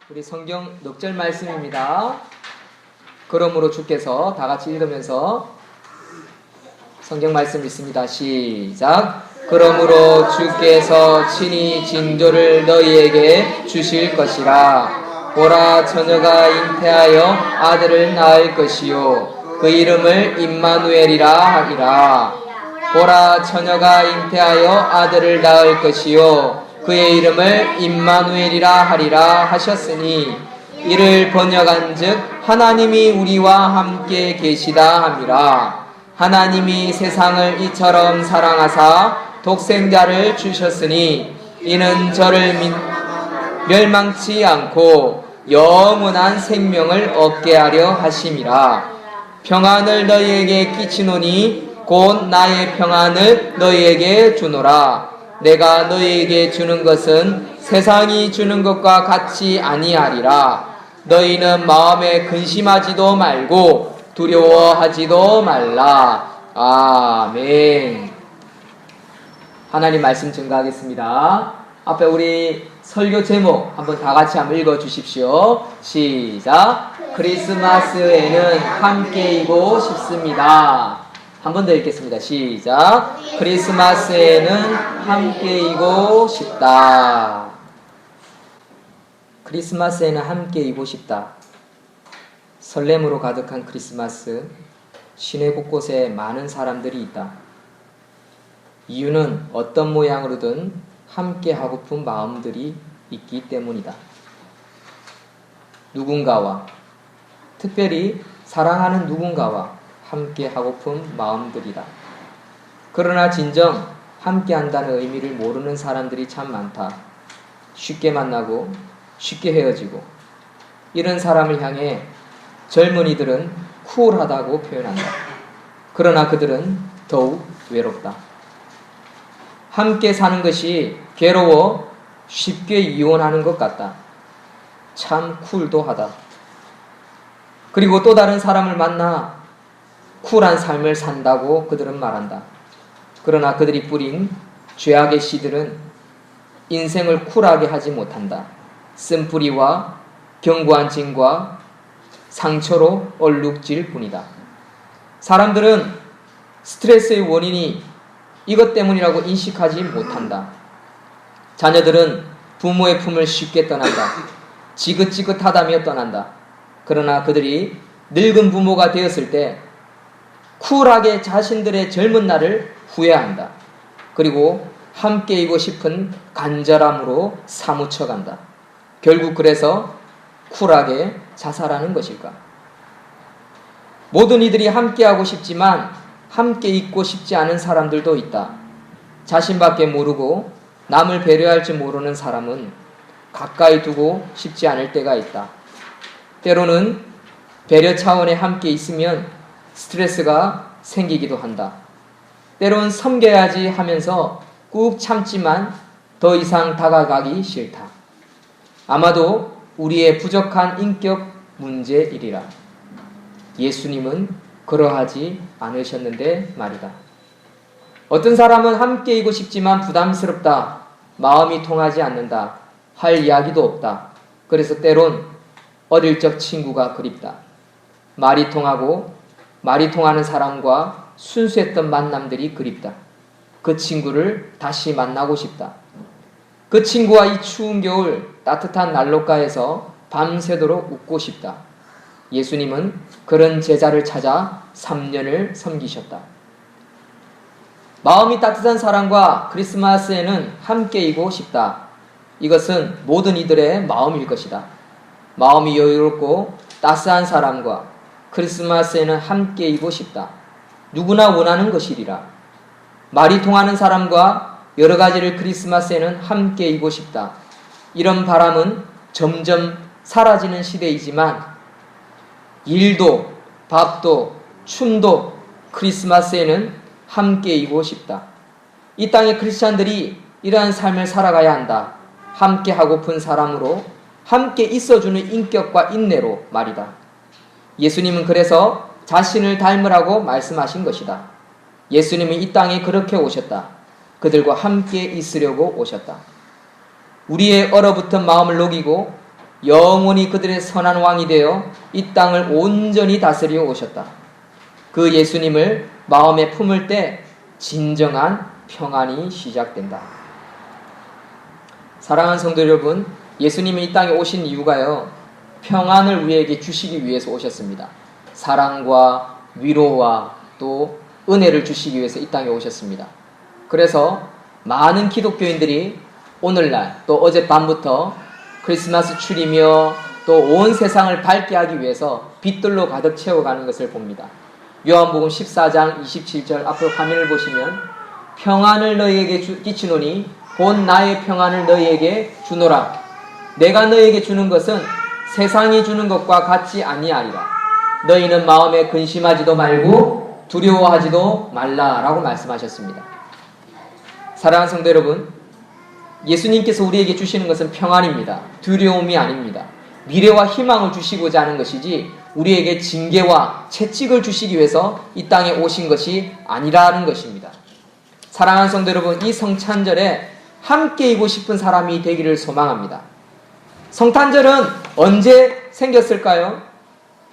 우리 성경 넉절 말씀입니다. 그러므로 주께서 다 같이 읽으면서 성경 말씀 있습니다. 시작. 그러므로 주께서 친히 징조를 너희에게 주실 것이라. 보라, 처녀가 잉태하여 아들을 낳을 것이요 그 이름을 임마누엘이라 하리라. 보라, 처녀가 잉태하여 아들을 낳을 것이요 그의 이름을 임마누엘이라 하리라 하셨으니 이를 번역한즉 하나님이 우리와 함께 계시다 함이라. 하나님이 세상을 이처럼 사랑하사 독생자를 주셨으니 이는 저를 멸망치 않고 영원한 생명을 얻게 하려 하심이라. 평안을 너희에게 끼치노니 곧 나의 평안을 너희에게 주노라. 내가 너희에게 주는 것은 세상이 주는 것과 같이 아니하리라. 너희는 마음에 근심하지도 말고 두려워하지도 말라. 아멘. 하나님 말씀 증거하겠습니다. 앞에 우리 설교 제목 한번 다 같이 한번 읽어 주십시오. 시작. 크리스마스에는 함께이고 싶습니다. 한 번 더 읽겠습니다. 시작. 크리스마스에는 함께이고 싶다. 크리스마스에는 함께이고 싶다. 설렘으로 가득한 크리스마스, 시내 곳곳에 많은 사람들이 있다. 이유는 어떤 모양으로든 함께하고픈 마음들이 있기 때문이다. 누군가와, 특별히 사랑하는 누군가와 함께 하고픈 마음들이다. 그러나 진정 함께 한다는 의미를 모르는 사람들이 참 많다. 쉽게 만나고 쉽게 헤어지고 이런 사람을 향해 젊은이들은 쿨하다고 표현한다. 그러나 그들은 더욱 외롭다. 함께 사는 것이 괴로워 쉽게 이혼하는 것 같다. 참 쿨도 하다. 그리고 또 다른 사람을 만나 쿨한 삶을 산다고 그들은 말한다. 그러나 그들이 뿌린 죄악의 씨들은 인생을 쿨하게 하지 못한다. 쓴뿌리와 견고한 진과 상처로 얼룩질 뿐이다. 사람들은 스트레스의 원인이 이것 때문이라고 인식하지 못한다. 자녀들은 부모의 품을 쉽게 떠난다. 지긋지긋하다며 떠난다. 그러나 그들이 늙은 부모가 되었을 때 쿨하게 자신들의 젊은 날을 후회한다. 그리고 함께이고 싶은 간절함으로 사무쳐간다. 결국 그래서 쿨하게 자살하는 것일까? 모든 이들이 함께하고 싶지만 함께 있고 싶지 않은 사람들도 있다. 자신밖에 모르고 남을 배려할 줄 모르는 사람은 가까이 두고 싶지 않을 때가 있다. 때로는 배려 차원에 함께 있으면 스트레스가 생기기도 한다. 때론 섬겨야지 하면서 꾹 참지만 더 이상 다가가기 싫다. 아마도 우리의 부족한 인격 문제이리라. 예수님은 그러하지 않으셨는데 말이다. 어떤 사람은 함께이고 싶지만 부담스럽다. 마음이 통하지 않는다. 할 이야기도 없다. 그래서 때론 어릴 적 친구가 그립다. 말이 통하는 사람과 순수했던 만남들이 그립다. 그 친구를 다시 만나고 싶다. 그 친구와 이 추운 겨울 따뜻한 난로가에서 밤새도록 웃고 싶다. 예수님은 그런 제자를 찾아 3년을 섬기셨다. 마음이 따뜻한 사람과 크리스마스에는 함께이고 싶다. 이것은 모든 이들의 마음일 것이다. 마음이 여유롭고 따스한 사람과 크리스마스에는 함께이고 싶다. 누구나 원하는 것이리라. 말이 통하는 사람과 여러 가지를 크리스마스에는 함께이고 싶다. 이런 바람은 점점 사라지는 시대이지만 일도 밥도 춤도 크리스마스에는 함께이고 싶다. 이 땅의 크리스찬들이 이러한 삶을 살아가야 한다. 함께하고픈 사람으로 함께 있어주는 인격과 인내로 말이다. 예수님은 그래서 자신을 닮으라고 말씀하신 것이다. 예수님은 이 땅에 그렇게 오셨다. 그들과 함께 있으려고 오셨다. 우리의 얼어붙은 마음을 녹이고 영원히 그들의 선한 왕이 되어 이 땅을 온전히 다스리어 오셨다. 그 예수님을 마음에 품을 때 진정한 평안이 시작된다. 사랑하는 성도 여러분, 예수님이 이 땅에 오신 이유가요, 평안을 우리에게 주시기 위해서 오셨습니다. 사랑과 위로와 또 은혜를 주시기 위해서 이 땅에 오셨습니다. 그래서 많은 기독교인들이 오늘날 또 어젯밤부터 크리스마스 추리며 또 온 세상을 밝게 하기 위해서 빛들로 가득 채워가는 것을 봅니다. 요한복음 14장 27절 앞으로 화면을 보시면 평안을 너희에게 끼치노니 본 나의 평안을 너희에게 주노라. 내가 너희에게 주는 것은 세상이 주는 것과 같지 아니하리라. 너희는 마음에 근심하지도 말고 두려워하지도 말라라고 말씀하셨습니다. 사랑하는 성도 여러분, 예수님께서 우리에게 주시는 것은 평안입니다. 두려움이 아닙니다. 미래와 희망을 주시고자 하는 것이지 우리에게 징계와 채찍을 주시기 위해서 이 땅에 오신 것이 아니라는 것입니다. 사랑하는 성도 여러분, 이 성탄절에 함께이고 싶은 사람이 되기를 소망합니다. 성탄절은 언제 생겼을까요?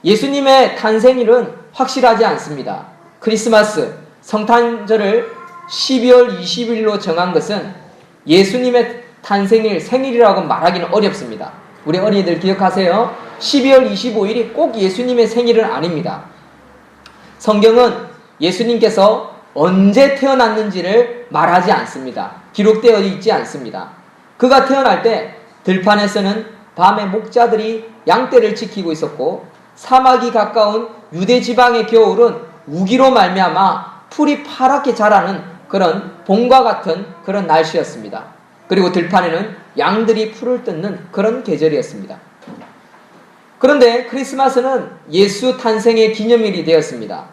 예수님의 탄생일은 확실하지 않습니다. 크리스마스, 성탄절을 12월 20일로 정한 것은 예수님의 탄생일, 생일이라고 말하기는 어렵습니다. 우리 어린이들 기억하세요? 12월 25일이 꼭 예수님의 생일은 아닙니다. 성경은 예수님께서 언제 태어났는지를 말하지 않습니다. 기록되어 있지 않습니다. 그가 태어날 때 들판에서는 밤에 목자들이 양떼를 지키고 있었고 사막이 가까운 유대 지방의 겨울은 우기로 말미암아 풀이 파랗게 자라는 그런 봄과 같은 그런 날씨였습니다. 그리고 들판에는 양들이 풀을 뜯는 그런 계절이었습니다. 그런데 크리스마스는 예수 탄생의 기념일이 되었습니다.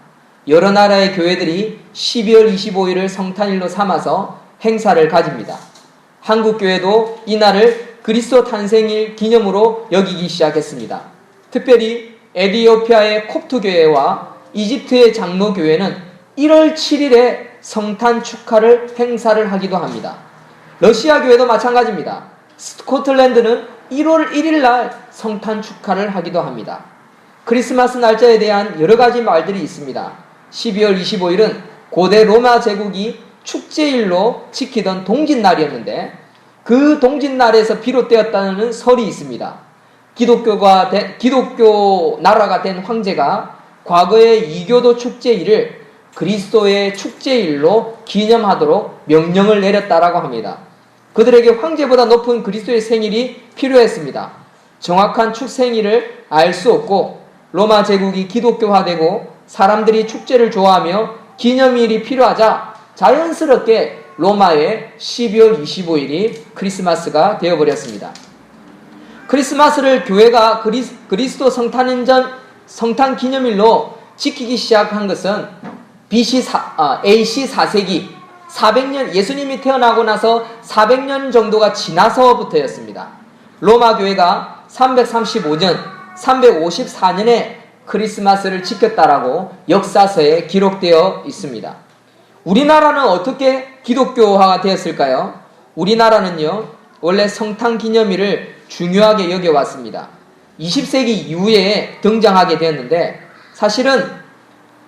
여러 나라의 교회들이 12월 25일을 성탄일로 삼아서 행사를 가집니다. 한국 교회도 이날을 그리스도 탄생일 기념으로 여기기 시작했습니다. 특별히 에티오피아의 콥트 교회와 이집트의 장로 교회는 1월 7일에 성탄 축하를 행사를 하기도 합니다. 러시아 교회도 마찬가지입니다. 스코틀랜드는 1월 1일 날 성탄 축하를 하기도 합니다. 크리스마스 날짜에 대한 여러 가지 말들이 있습니다. 12월 25일은 고대 로마 제국이 축제일로 지키던 동짓날이었는데 그 동짓날에서 비롯되었다는 설이 있습니다. 기독교 나라가 된 황제가 과거의 이교도 축제일을 그리스도의 축제일로 기념하도록 명령을 내렸다라고 합니다. 그들에게 황제보다 높은 그리스도의 생일이 필요했습니다. 정확한 축생일을 알 수 없고 로마 제국이 기독교화되고 사람들이 축제를 좋아하며 기념일이 필요하자 자연스럽게 로마의 12월 25일이 크리스마스가 되어버렸습니다. 크리스마스를 교회가 그리스도 성탄 기념일로 지키기 시작한 것은 BC AC 4세기 400년 예수님이 태어나고 나서 400년 정도가 지나서부터였습니다. 로마 교회가 335년, 354년에 크리스마스를 지켰다라고 역사서에 기록되어 있습니다. 우리나라는 어떻게 기독교화가 되었을까요? 우리나라는요, 원래 성탄 기념일을 중요하게 여겨왔습니다. 20세기 이후에 등장하게 되었는데 사실은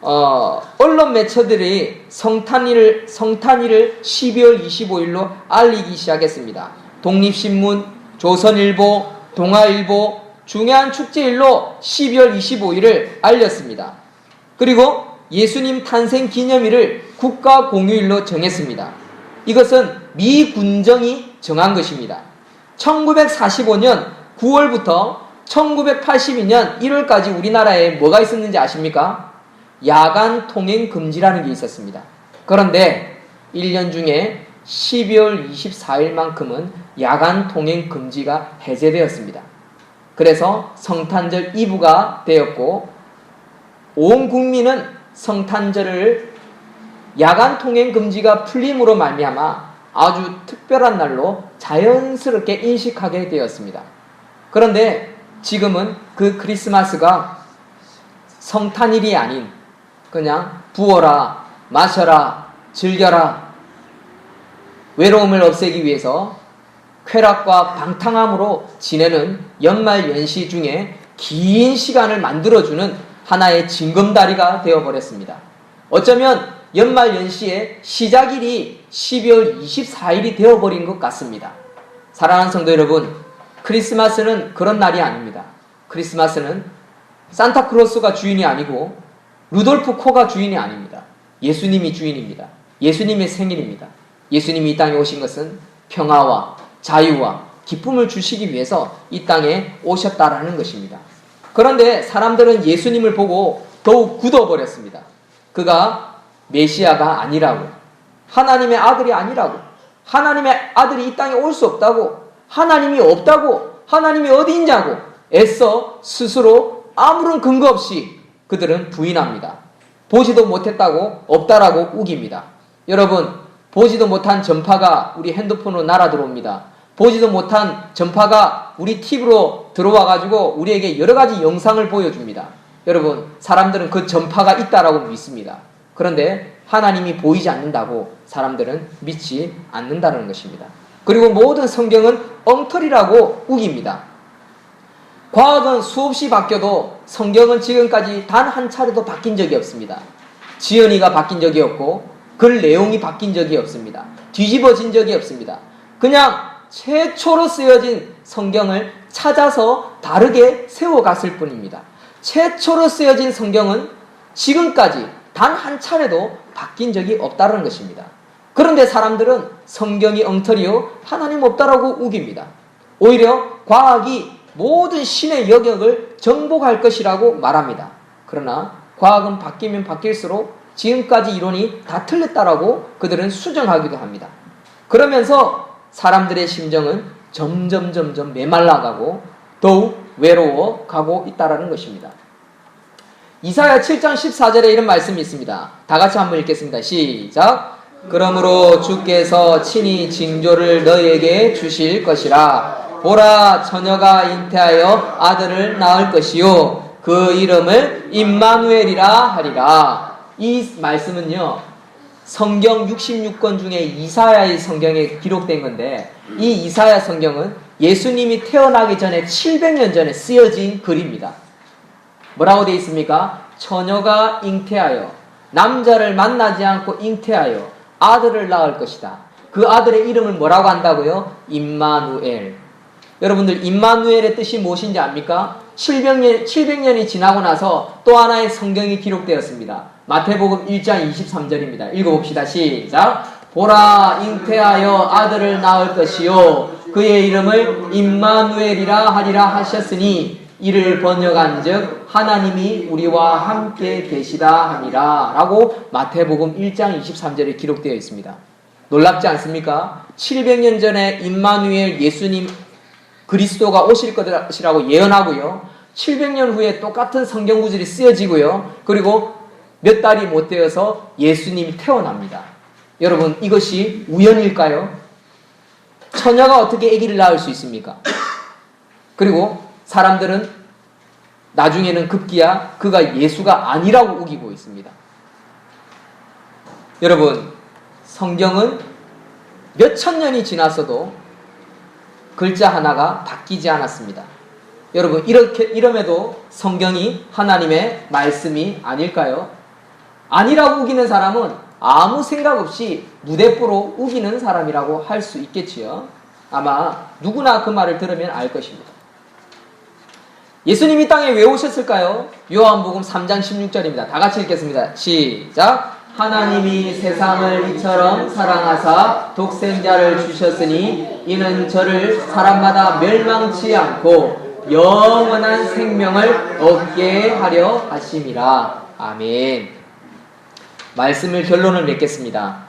언론 매체들이 성탄일을 12월 25일로 알리기 시작했습니다. 독립신문, 조선일보, 동아일보 중요한 축제일로 12월 25일을 알렸습니다. 그리고 예수님 탄생 기념일을 국가 공휴일로 정했습니다. 이것은 미 군정이 정한 것입니다. 1945년 9월부터 1982년 1월까지 우리나라에 뭐가 있었는지 아십니까? 야간 통행 금지라는 게 있었습니다. 그런데 1년 중에 12월 24일만큼은 야간 통행 금지가 해제되었습니다. 그래서 성탄절 이브가 되었고 온 국민은 성탄절을 야간 통행 금지가 풀림으로 말미암아 아주 특별한 날로 자연스럽게 인식하게 되었습니다. 그런데 지금은 그 크리스마스가 성탄일이 아닌 그냥 부어라, 마셔라, 즐겨라, 외로움을 없애기 위해서 쾌락과 방탕함으로 지내는 연말 연시 중에 긴 시간을 만들어주는 하나의 징검다리가 되어버렸습니다. 어쩌면 연말 연시의 시작일이 12월 24일이 되어버린 것 같습니다. 사랑하는 성도 여러분, 크리스마스는 그런 날이 아닙니다. 크리스마스는 산타클로스가 주인이 아니고 루돌프 코가 주인이 아닙니다. 예수님이 주인입니다. 예수님의 생일입니다. 예수님이 이 땅에 오신 것은 평화와 자유와 기쁨을 주시기 위해서 이 땅에 오셨다라는 것입니다. 그런데 사람들은 예수님을 보고 더욱 굳어버렸습니다. 그가 메시아가 아니라고, 하나님의 아들이 아니라고, 하나님의 아들이 이 땅에 올 수 없다고, 하나님이 없다고, 하나님이 어디 있냐고 애써 스스로 아무런 근거 없이 그들은 부인합니다. 보지도 못했다고 없다라고 우깁니다. 여러분, 보지도 못한 전파가 우리 핸드폰으로 날아 들어옵니다. 보지도 못한 전파가 우리 TV로 들어와가지고 우리에게 여러 가지 영상을 보여줍니다. 여러분, 사람들은 그 전파가 있다라고 믿습니다. 그런데 하나님이 보이지 않는다고 사람들은 믿지 않는다는 것입니다. 그리고 모든 성경은 엉터리라고 우깁니다. 과학은 수없이 바뀌어도 성경은 지금까지 단 한 차례도 바뀐 적이 없습니다. 지연이가 바뀐 적이 없고 글 내용이 바뀐 적이 없습니다. 뒤집어진 적이 없습니다. 그냥 최초로 쓰여진 성경을 찾아서 다르게 세워갔을 뿐입니다. 최초로 쓰여진 성경은 지금까지 단 한 차례도 바뀐 적이 없다는 것입니다. 그런데 사람들은 성경이 엉터리요, 하나님 없다라고 우깁니다. 오히려 과학이 모든 신의 영역을 정복할 것이라고 말합니다. 그러나 과학은 바뀌면 바뀔수록 지금까지 이론이 다 틀렸다라고 그들은 수정하기도 합니다. 그러면서 사람들의 심정은 점점 메말라가고 더욱 외로워가고 있다는 것입니다. 이사야 7장 14절에 이런 말씀이 있습니다. 다 같이 한번 읽겠습니다. 시작. 그러므로 주께서 친히 징조를 너희에게 주실 것이라. 보라, 처녀가 잉태하여 아들을 낳을 것이요 그 이름을 임마누엘이라 하리라. 이 말씀은요, 성경 66권 중에 이사야의 성경에 기록된 건데, 이 이사야 성경은 예수님이 태어나기 전에 700년 전에 쓰여진 글입니다. 뭐라고 되어 있습니까? 처녀가 잉태하여, 남자를 만나지 않고 잉태하여 아들을 낳을 것이다. 그 아들의 이름을 뭐라고 한다고요? 임마누엘. 여러분들, 임마누엘의 뜻이 무엇인지 압니까? 700년이 지나고 나서 또 하나의 성경이 기록되었습니다. 마태복음 1장 23절입니다. 읽어봅시다. 시작. 보라, 잉태하여 아들을 낳을 것이요 그의 이름을 임마누엘이라 하리라 하셨으니 이를 번역한즉 하나님이 우리와 함께 계시다 함이라 라고 마태복음 1장 23절에 기록되어 있습니다. 놀랍지 않습니까? 700년 전에 임마누엘 예수님 그리스도가 오실 것이라고 예언하고요, 700년 후에 똑같은 성경 구절이 쓰여지고요, 그리고 몇 달이 못 되어서 예수님이 태어납니다. 여러분, 이것이 우연일까요? 처녀가 어떻게 아기를 낳을 수 있습니까? 그리고 사람들은 나중에는 급기야 그가 예수가 아니라고 우기고 있습니다. 여러분, 성경은 몇 천 년이 지났어도 글자 하나가 바뀌지 않았습니다. 여러분, 이럼에도 성경이 하나님의 말씀이 아닐까요? 아니라고 우기는 사람은 아무 생각 없이 무대뽀로 우기는 사람이라고 할 수 있겠지요. 아마 누구나 그 말을 들으면 알 것입니다. 예수님이 땅에 왜 오셨을까요? 요한복음 3장 16절입니다. 다 같이 읽겠습니다. 시작. 하나님이 세상을 이처럼 사랑하사 독생자를 주셨으니 이는 저를 사람마다 멸망치 않고 영원한 생명을 얻게 하려 하심이라. 아멘. 말씀을 결론을 맺겠습니다.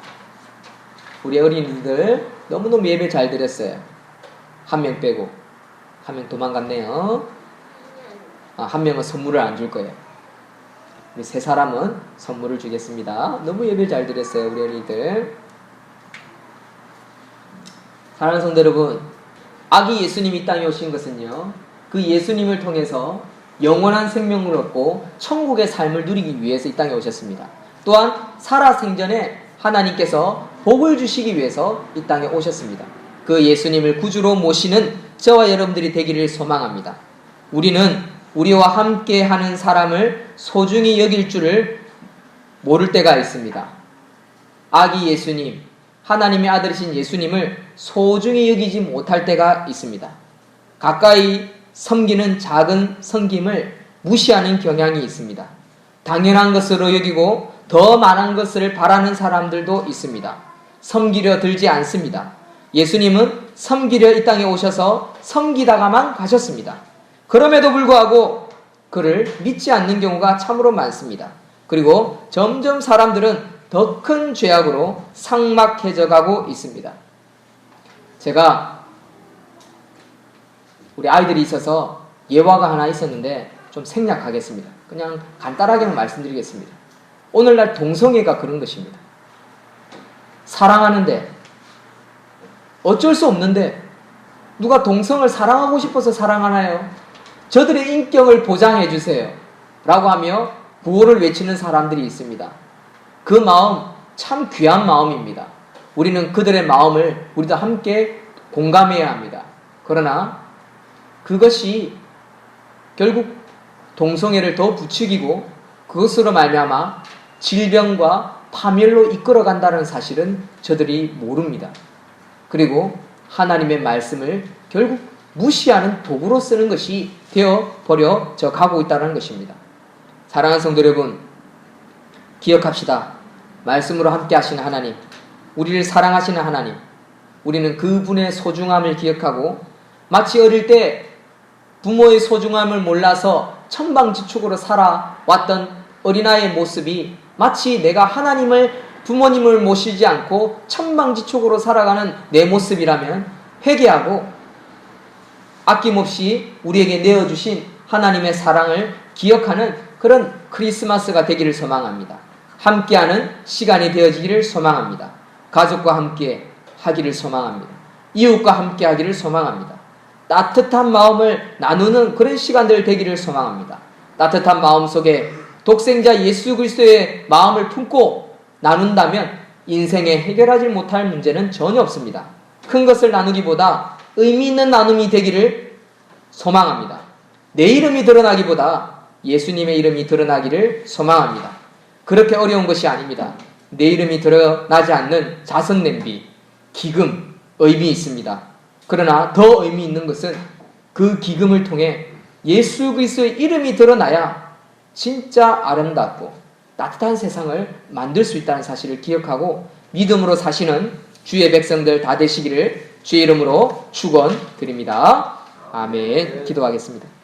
우리 어린이들 너무너무 예배 잘 드렸어요. 한 명 빼고. 한 명 도망갔네요. 한 명은 선물을 안 줄 거예요. 우리 세 사람은 선물을 주겠습니다. 너무 예배 잘 드렸어요, 우리 어린이들. 사랑하는 성도 여러분, 아기 예수님이 땅에 오신 것은요, 그 예수님을 통해서 영원한 생명을 얻고 천국의 삶을 누리기 위해서 이 땅에 오셨습니다. 또한 살아생전에 하나님께서 복을 주시기 위해서 이 땅에 오셨습니다. 그 예수님을 구주로 모시는 저와 여러분들이 되기를 소망합니다. 우리는 우리와 함께 하는 사람을 소중히 여길 줄을 모를 때가 있습니다. 아기 예수님, 하나님의 아들이신 예수님을 소중히 여기지 못할 때가 있습니다. 가까이 섬기는 작은 섬김을 무시하는 경향이 있습니다. 당연한 것으로 여기고 더 많은 것을 바라는 사람들도 있습니다. 섬기려 들지 않습니다. 예수님은 섬기려 이 땅에 오셔서 섬기다가만 가셨습니다. 그럼에도 불구하고 그를 믿지 않는 경우가 참으로 많습니다. 그리고 점점 사람들은 더 큰 죄악으로 삭막해져 가고 있습니다. 제가 우리 아이들이 있어서 예화가 하나 있었는데 좀 생략하겠습니다. 그냥 간단하게만 말씀드리겠습니다. 오늘날 동성애가 그런 것입니다. 사랑하는데 어쩔 수 없는데 누가 동성을 사랑하고 싶어서 사랑하나요? 저들의 인격을 보장해 주세요 라고 하며 구호를 외치는 사람들이 있습니다. 그 마음 참 귀한 마음입니다. 우리는 그들의 마음을 우리도 함께 공감해야 합니다. 그러나 그것이 결국 동성애를 더 부추기고 그것으로 말미암아 질병과 파멸로 이끌어간다는 사실은 저들이 모릅니다. 그리고 하나님의 말씀을 결국 무시하는 도구로 쓰는 것이 되어버려져 가고 있다는 것입니다. 사랑하는 성도 여러분, 기억합시다. 말씀으로 함께 하시는 하나님, 우리를 사랑하시는 하나님, 우리는 그분의 소중함을 기억하고 마치 어릴 때 부모의 소중함을 몰라서 천방지축으로 살아왔던 어린아이의 모습이 마치 내가 부모님을 모시지 않고 천방지축으로 살아가는 내 모습이라면 회개하고 아낌없이 우리에게 내어주신 하나님의 사랑을 기억하는 그런 크리스마스가 되기를 소망합니다. 함께하는 시간이 되어지기를 소망합니다. 가족과 함께 하기를 소망합니다. 이웃과 함께 하기를 소망합니다. 따뜻한 마음을 나누는 그런 시간들 되기를 소망합니다. 따뜻한 마음 속에 독생자 예수 그리스도의 마음을 품고 나눈다면 인생에 해결하지 못할 문제는 전혀 없습니다. 큰 것을 나누기보다 의미 있는 나눔이 되기를 소망합니다. 내 이름이 드러나기보다 예수님의 이름이 드러나기를 소망합니다. 그렇게 어려운 것이 아닙니다. 내 이름이 드러나지 않는 자선 냄비, 기금, 의미 있습니다. 그러나 더 의미 있는 것은 그 기금을 통해 예수 그리스도의 이름이 드러나야 진짜 아름답고 따뜻한 세상을 만들 수 있다는 사실을 기억하고 믿음으로 사시는 주의 백성들 다 되시기를 주의 이름으로 축원드립니다. 아멘. 기도하겠습니다.